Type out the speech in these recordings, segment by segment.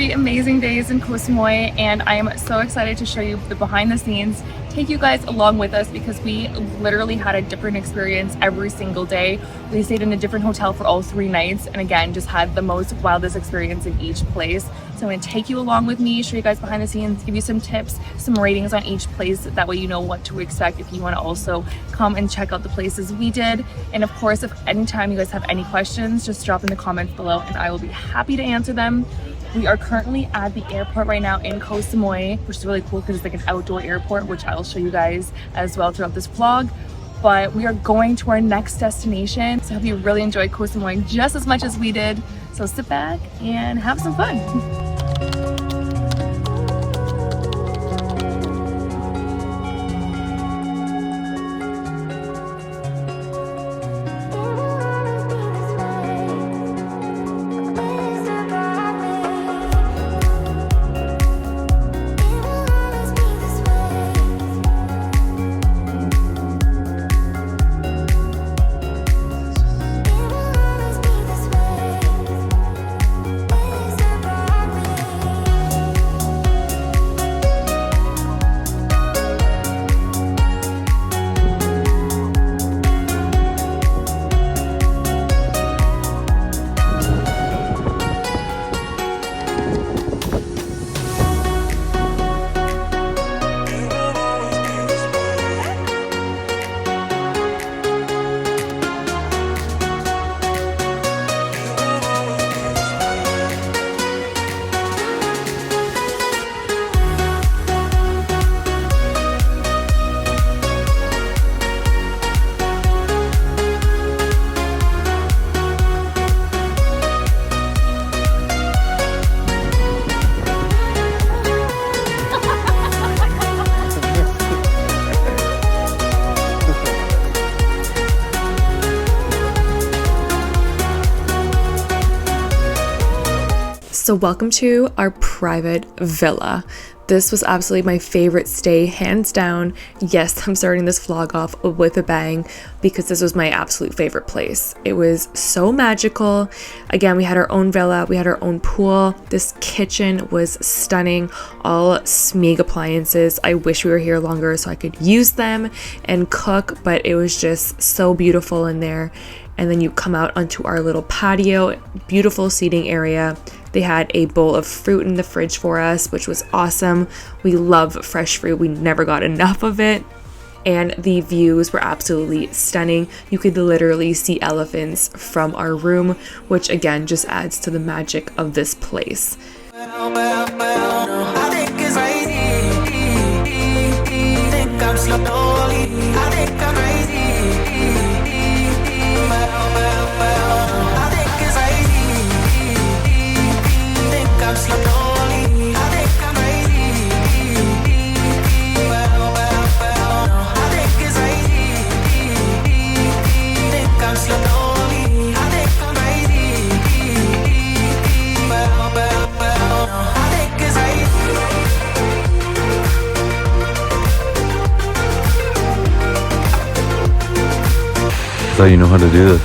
3 amazing days in Koh Samui, and I am so excited to show you the behind the scenes, take you guys along with us because we literally had a different experience every single day. We stayed in a different hotel for all 3 nights, and again, just had the most wildest experience in each place. So I'm going to take you along with me, show you guys behind the scenes, give you some tips, some ratings on each place. That way you know what to expect if you want to also come and check out the places we did. And of course, if anytime you guys have any questions, just drop in the comments below and I will be happy to answer them. We are currently at the airport right now in Koh Samui, which is really cool because it's like an outdoor airport, which I'll show you guys as well throughout this vlog. But we are going to our next destination. So I hope you really enjoyed Koh Samui just as much as we did. So sit back and have some fun. So welcome to our private villa. This was absolutely my favorite stay, hands down. Yes, I'm starting this vlog off with a bang because this was my absolute favorite place. It was so magical. Again, we had our own villa, we had our own pool. This kitchen was stunning, all Smeag appliances. I wish we were here longer so I could use them and cook, but it was just so beautiful in there. And then you come out onto our little patio, beautiful seating area. They had a bowl of fruit in the fridge for us, which was awesome. We love fresh fruit. We never got enough of it. And the views were absolutely stunning. You could literally see elephants from our room, which again just adds to the magic of this place. So you know how to do this.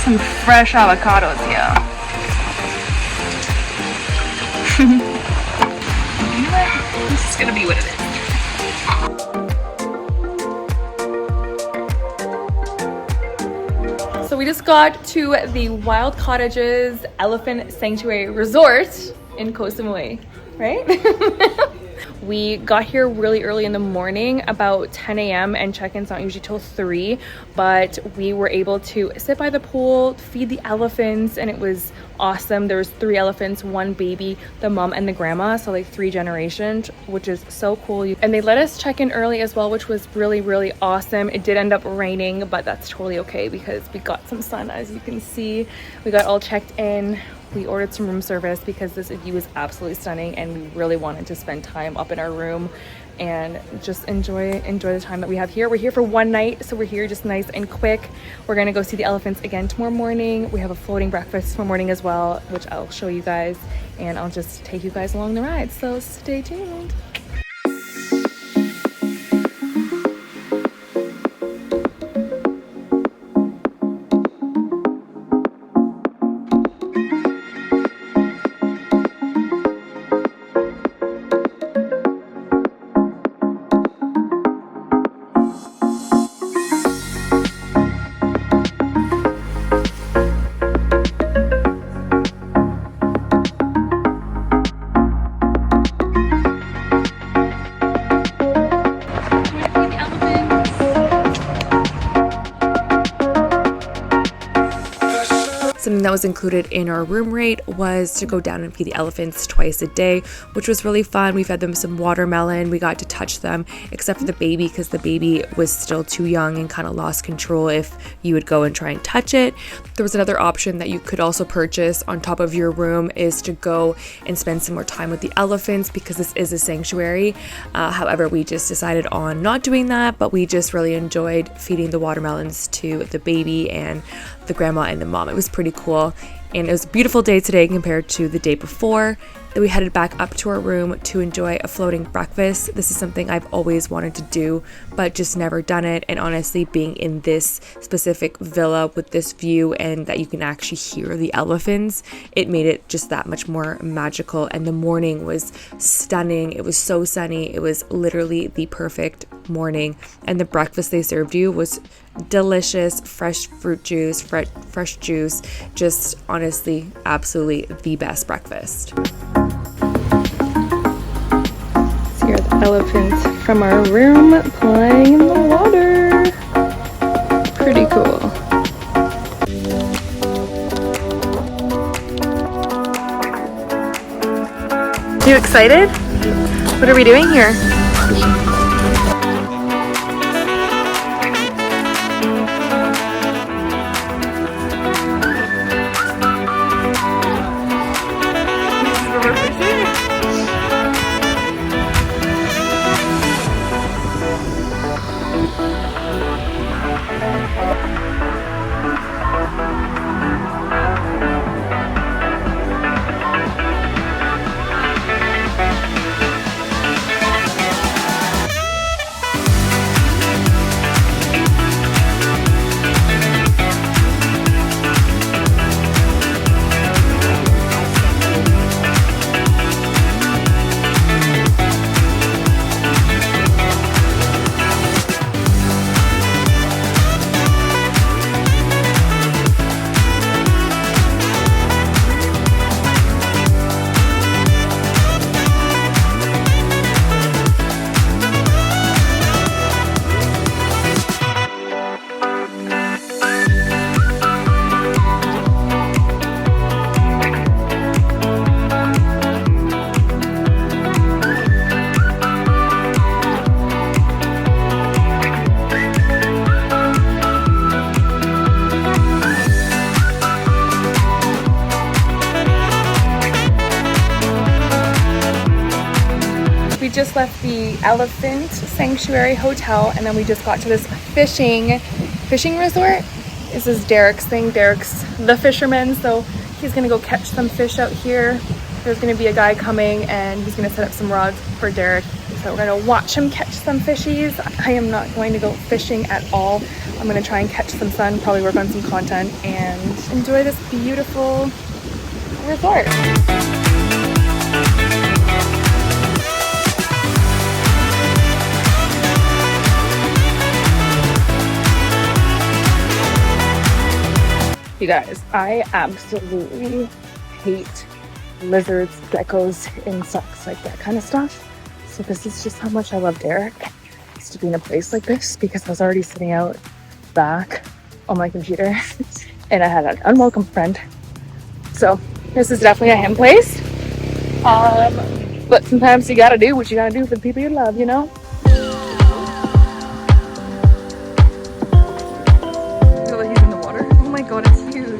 Some fresh avocados here. You know what? This is gonna be what it is. So we just got to the Wild Cottages Elephant Sanctuary Resort in Koh Samui, right? We got here really early in the morning, about 10 a.m. and check-in's not usually till 3, but we were able to sit by the pool, feed the elephants, and it was awesome. There was 3 elephants, 1 baby, the mom and the grandma, so like 3 generations, which is so cool. And they let us check in early as well, which was really awesome. It did end up raining, but that's totally okay because we got some sun. As you can see, we got all checked in. We ordered some room service because this view is absolutely stunning and we really wanted to spend time up in our room and just enjoy the time that we have here. We're here for 1 night, so we're here just nice and quick. We're gonna go see the elephants again tomorrow morning. We have a floating breakfast tomorrow morning as well, which I'll show you guys, and I'll just take you guys along the ride, so stay tuned. was included in our room rate was to go down and feed the elephants twice a day, which was really fun. We fed them some watermelon. We got to touch them, except for the baby, because the baby was still too young and kind of lost control if you would go and try and touch it. There was another option that you could also purchase on top of your room, is to go and spend some more time with the elephants, because this is a sanctuary. However, we just decided on not doing that, but we just really enjoyed feeding the watermelons to the baby and the grandma and the mom. It was pretty cool, and it was a beautiful day today compared to the day before. Then we headed back up to our room to enjoy a floating breakfast. This is something I've always wanted to do, but just never done it. And honestly, being in this specific villa with this view and that you can actually hear the elephants, it made it just that much more magical. And the morning was stunning. It was so sunny. It was literally the perfect morning. And the breakfast they served you was delicious. Fresh fruit juice, fresh juice. Just honestly, absolutely the best breakfast. Here are the elephants from our room playing in the water. Pretty cool. You excited? What are we doing here? Just left the elephant sanctuary hotel, and then we just got to this fishing resort. This is Derek's thing. Derek's the fisherman, so he's gonna go catch some fish out here. There's gonna be a guy coming and he's gonna set up some rods for Derek, so we're gonna watch him catch some fishies. I am not going to go fishing at all. I'm gonna try and catch some sun, probably work on some content, and enjoy this beautiful resort. You guys, I absolutely hate lizards, geckos, insects, like that kind of stuff. So this is just how much I love Derek, is to be in a place like this, because I was already sitting out back on my computer and I had an unwelcome friend. So this is definitely a him place. But sometimes you gotta do what you gotta do for the people you love, you know? God, it's huge.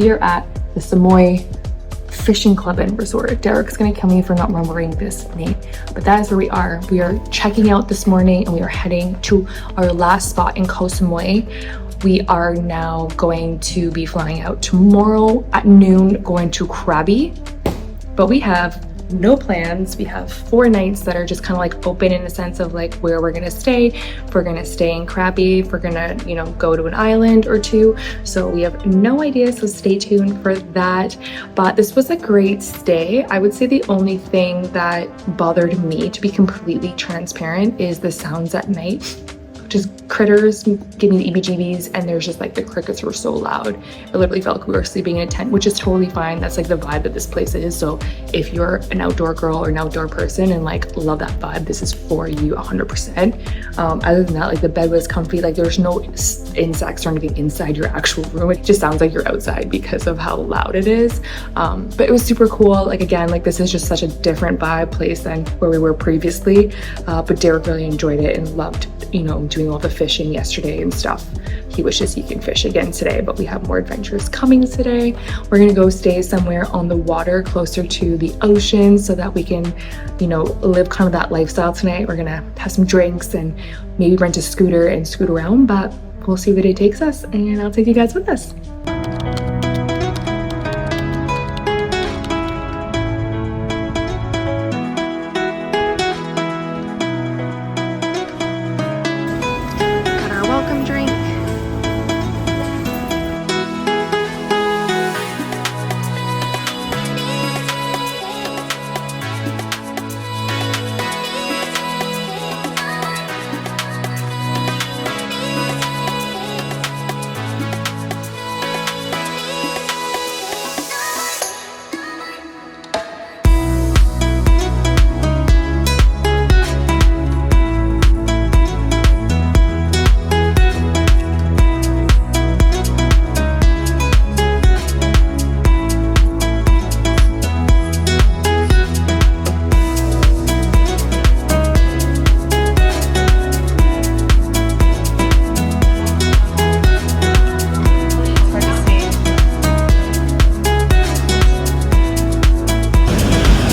We are at the Samui Fishing Club and Resort. Derek's gonna kill me for not remembering this name, but that is where we are. We are checking out this morning and we are heading to our last spot in Koh Samui. We are now going to be flying out tomorrow at noon, going to Krabi, but we have no plans. We have 4 nights that are just kind of like open in the sense of like where we're gonna stay. If we're gonna stay in Krabi, if we're gonna, you know, go to an island or two. So we have no idea, so stay tuned for that. But this was a great stay. I would say the only thing that bothered me, to be completely transparent, is the sounds at night. Just critters give me the EBGBs, and there's just like the crickets were so loud. It literally felt like we were sleeping in a tent, which is totally fine. That's like the vibe that this place is. So if you're an outdoor girl or an outdoor person and like love that vibe, this is for you 100%. Other than that, like the bed was comfy. Like there's no insects or anything inside your actual room. It just sounds like you're outside because of how loud it is. But it was super cool. Like again, like this is just such a different vibe place than where we were previously. But Derek really enjoyed it and loved, you know, doing all the fishing yesterday and stuff. He wishes he can fish again today, but we have more adventures coming today. We're gonna go stay somewhere on the water closer to the ocean so that we can, you know, live kind of that lifestyle tonight. We're gonna have some drinks and maybe rent a scooter and scoot around, but we'll see where the day takes us, and I'll take you guys with us.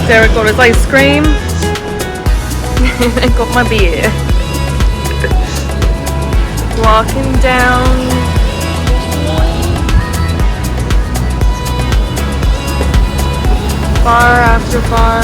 Derek got his ice cream and got my beer. Walking down bar after bar.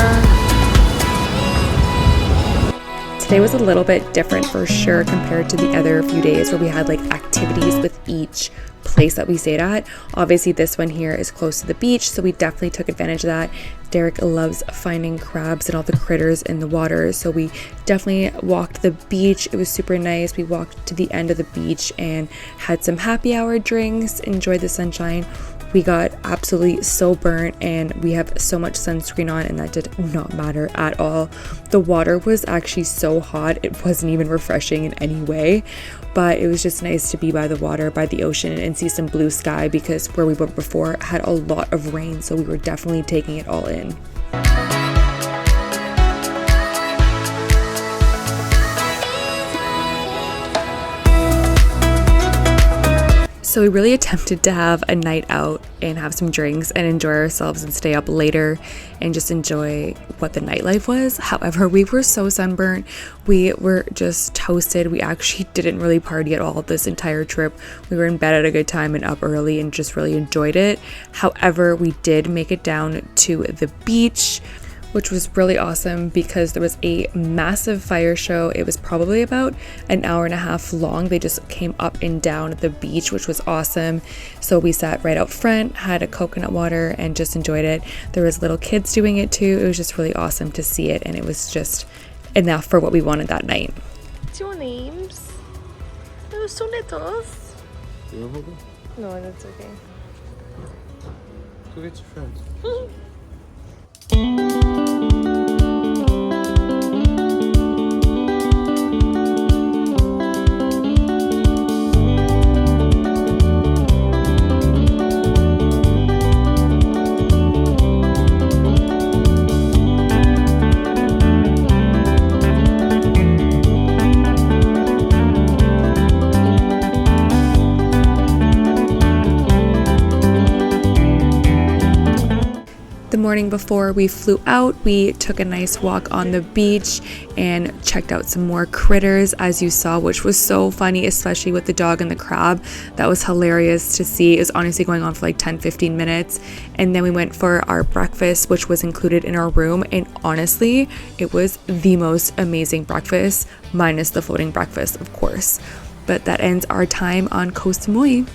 Today was a little bit different for sure compared to the other few days where we had like activities with each place that we stayed at. Obviously this one here is close to the beach, so we definitely took advantage of that. Derek loves finding crabs and all the critters in the water, so we definitely walked the beach. It was super nice. We walked to the end of the beach and had some happy hour drinks, enjoyed the sunshine. We got absolutely so burnt and we have so much sunscreen on, and that did not matter at all. The water was actually so hot, it wasn't even refreshing in any way, but it was just nice to be by the water, by the ocean, and see some blue sky, because where we went before had a lot of rain, so we were definitely taking it all in. So we really attempted to have a night out and have some drinks and enjoy ourselves and stay up later and just enjoy what the nightlife was. However, we were so sunburnt. We were just toasted. We actually didn't really party at all this entire trip. We were in bed at a good time and up early and just really enjoyed it. However, we did make it down to the beach, which was really awesome because there was a massive fire show. It was probably about an hour and a half long. They just came up and down the beach, which was awesome. So we sat right out front, had a coconut water, and just enjoyed it. There was little kids doing it too. It was just really awesome to see it, and it was just enough for what we wanted that night. What's your names? They're so little. You want to hold them? No, that's okay. Go get your friends. morning before we flew out, we took a nice walk on the beach and checked out some more critters, as you saw, which was so funny, especially with the dog and the crab. That was hilarious to see. It was honestly going on for like 10-15 minutes. And then we went for our breakfast, which was included in our room. And honestly, it was the most amazing breakfast, minus the floating breakfast, of course. But that ends our time on Koh Samui.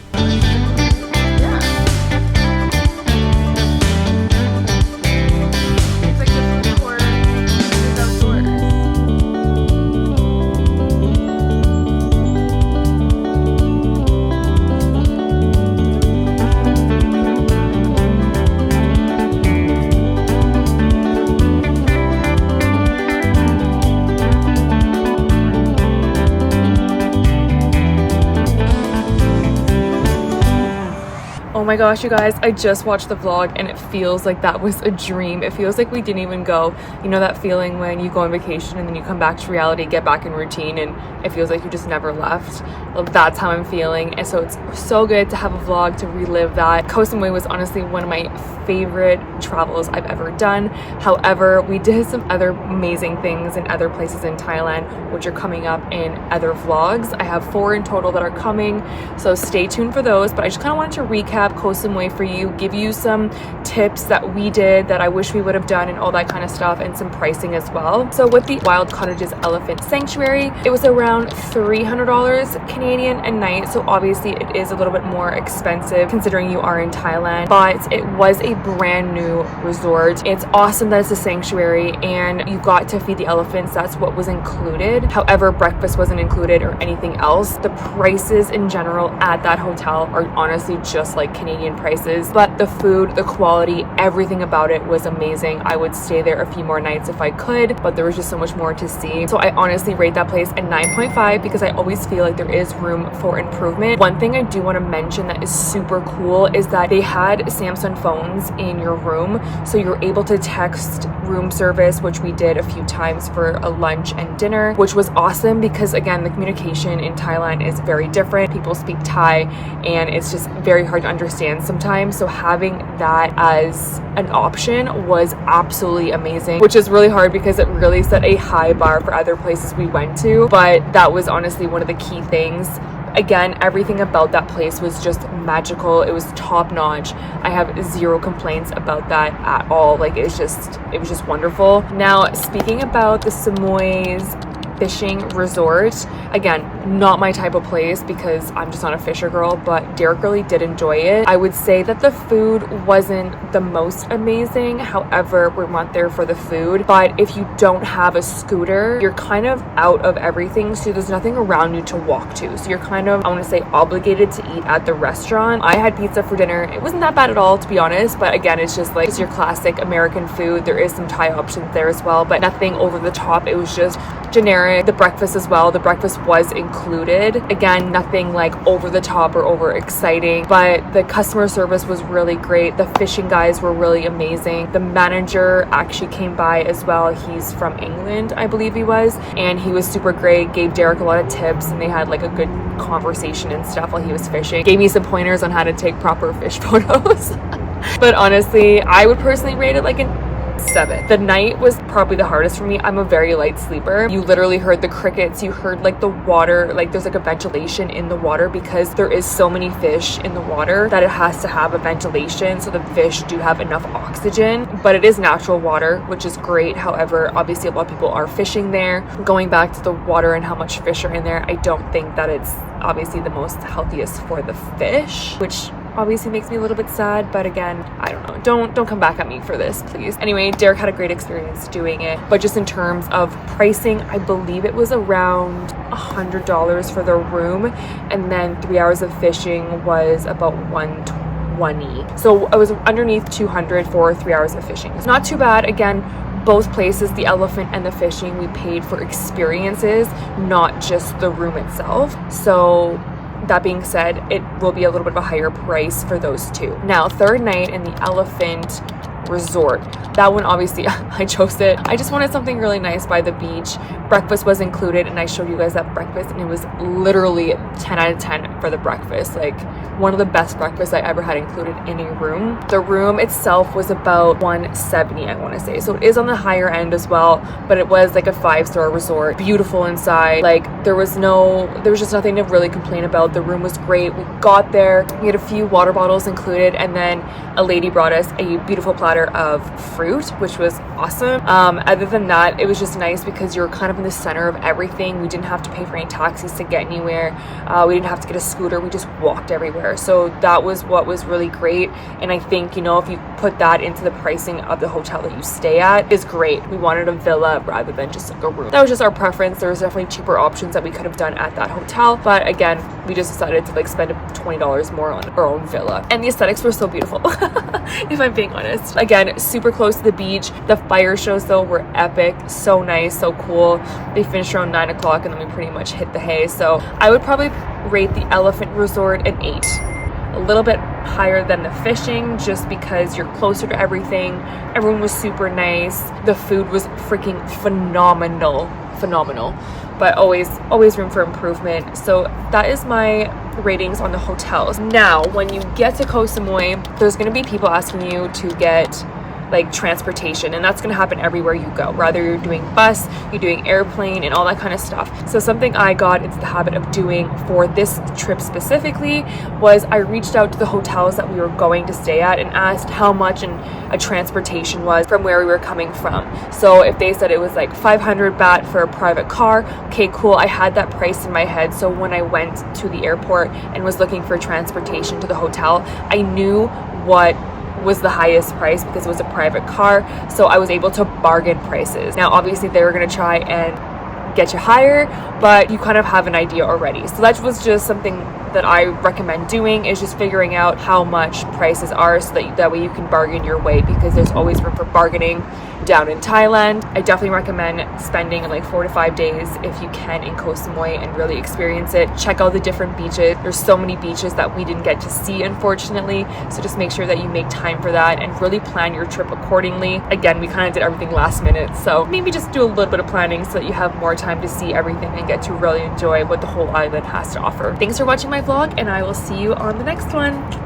Oh my gosh, you guys, I just watched the vlog and it feels like that was a dream. It feels like we didn't even go. You know that feeling when you go on vacation and then you come back to reality, get back in routine, and it feels like you just never left? Well, that's how I'm feeling. And so it's so good to have a vlog to relive that. Koh Samui was honestly one of my favorite travels I've ever done. However, we did some other amazing things in other places in Thailand, which are coming up in other vlogs. I have 4 in total that are coming, so stay tuned for those. But I just kind of wanted to recap Koh Samui for you, give you some tips that we did that I wish we would have done and all that kind of stuff, and some pricing as well. So with the Wild Cottages Elephant Sanctuary, it was around $300 Canadian a night. So obviously it is a little bit more expensive considering you are in Thailand, but it was a brand new resort. It's awesome that it's a sanctuary and you got to feed the elephants. That's what was included. However, breakfast wasn't included or anything else. The prices in general at that hotel are honestly just like Canadian prices, but the food, the quality, everything about it was amazing. I would stay there a few more nights if I could, but there was just so much more to see. So I honestly rate that place a 9.5 because I always feel like there is room for improvement. One thing I do want to mention that is super cool is that they had Samsung phones in your room, so you're able to text room service, which we did a few times for a lunch and dinner, which was awesome because again, the communication in Thailand is very different. People speak Thai and it's just very hard to understand sometimes, so having that as an option was absolutely amazing, which is really hard because it really set a high bar for other places we went to, but that was honestly one of the key things. Again, everything about that place was just magical. It was top notch. I have zero complaints about that at all. Like it was just wonderful. Now, speaking about the Samui's fishing resort, again, not my type of place because I'm just not a fisher girl, but Derek really did enjoy it. I would say that the food wasn't the most amazing. However, we went there for the food, but if you don't have a scooter, you're kind of out of everything, so there's nothing around you to walk to, so you're kind of, I want to say, obligated to eat at the restaurant. I had pizza for dinner. It wasn't that bad at all, to be honest, but again, it's just like, it's your classic American food. There is some Thai options there as well, but nothing over the top. It was just generic. The breakfast as well, the breakfast was included. Again, nothing like over the top or over exciting, but the customer service was really great. The fishing guys were really amazing. The manager actually came by as well. He's from England, I believe he was, and he was super great. Gave Derek a lot of tips and they had like a good conversation and stuff while he was fishing. Gave me some pointers on how to take proper fish photos. But honestly, I would personally rate it like an 7. The night was probably the hardest for me. I'm a very light sleeper. You literally heard the crickets, you heard like the water, like there's like a ventilation in the water because there is so many fish in the water that it has to have a ventilation, so the fish do have enough oxygen, but it is natural water, which is great. However, obviously a lot of people are fishing there. Going back to the water and how much fish are in there, I don't think that it's obviously the most healthiest for the fish, which obviously makes me a little bit sad, but again, I don't know. Don't come back at me for this, please. Anyway, Derek had a great experience doing it, but just in terms of pricing, I believe it was around $100 for the room, and then 3 hours of fishing was about $120. So I was underneath $200 for 3 hours of fishing. It's not too bad. Again, both places, the elephant and the fishing, we paid for experiences, not just the room itself. So that being said, it will be a little bit of a higher price for those two. Now, third night in the elephant Resort. That one, obviously, I chose it. I just wanted something really nice by the beach. Breakfast was included, and I showed you guys that breakfast, and it was literally 10 out of 10 for the breakfast. Like, one of the best breakfasts I ever had included in a room. The room itself was about $170, I want to say. So it is on the higher end as well, but it was like a 5-star resort. Beautiful inside. Like, there was just nothing to really complain about. The room was great. We got there, we had a few water bottles included, and then a lady brought us a beautiful platter of fruit, which was awesome. Other than that, it was just nice because you're kind of in the center of everything. We didn't have to pay for any taxis to get anywhere. We didn't have to get a scooter. We just walked everywhere. So that was what was really great. And I think, if you put that into the pricing of the hotel that you stay at, is great. We wanted a villa rather than just like a room. That was just our preference. There was definitely cheaper options that we could have done at that hotel, but again, we just decided to like spend $20 more on our own villa. And the aesthetics were so beautiful, if I'm being honest. Again, super close to the beach. The fire shows though were epic. So nice, so cool. They finished around 9 o'clock and then we pretty much hit the hay. So I would probably rate the Elephant Resort an 8. A little bit higher than the fishing just because you're closer to everything. Everyone was super nice. The food was freaking phenomenal, but always room for improvement. So that is my ratings on the hotels. Now, when you get to Koh Samui, there's going to be people asking you to get like transportation, and that's going to happen everywhere you go, whether you're doing bus, you're doing airplane, and all that kind of stuff. So something I got into the habit of doing for this trip specifically was I reached out to the hotels that we were going to stay at and asked how much a transportation was from where we were coming from. So if they said it was like 500 baht for a private car, okay, cool, I had that price in my head. So when I went to the airport and was looking for transportation to the hotel, I knew what was the highest price because it was a private car, so I was able to bargain prices. Now obviously they were going to try and get you higher, but you kind of have an idea already. So that was just something that I recommend doing, is just figuring out how much prices are so that way you can bargain your way, because there's always room for bargaining down in Thailand. I definitely recommend spending like 4 to 5 days if you can in Koh Samui and really experience it. Check out the different beaches. There's so many beaches that we didn't get to see, unfortunately, so just make sure that you make time for that and really plan your trip accordingly. Again, we kind of did everything last minute, so maybe just do a little bit of planning so that you have more time to see everything and get to really enjoy what the whole island has to offer. Thanks for watching my vlog, and I will see you on the next one.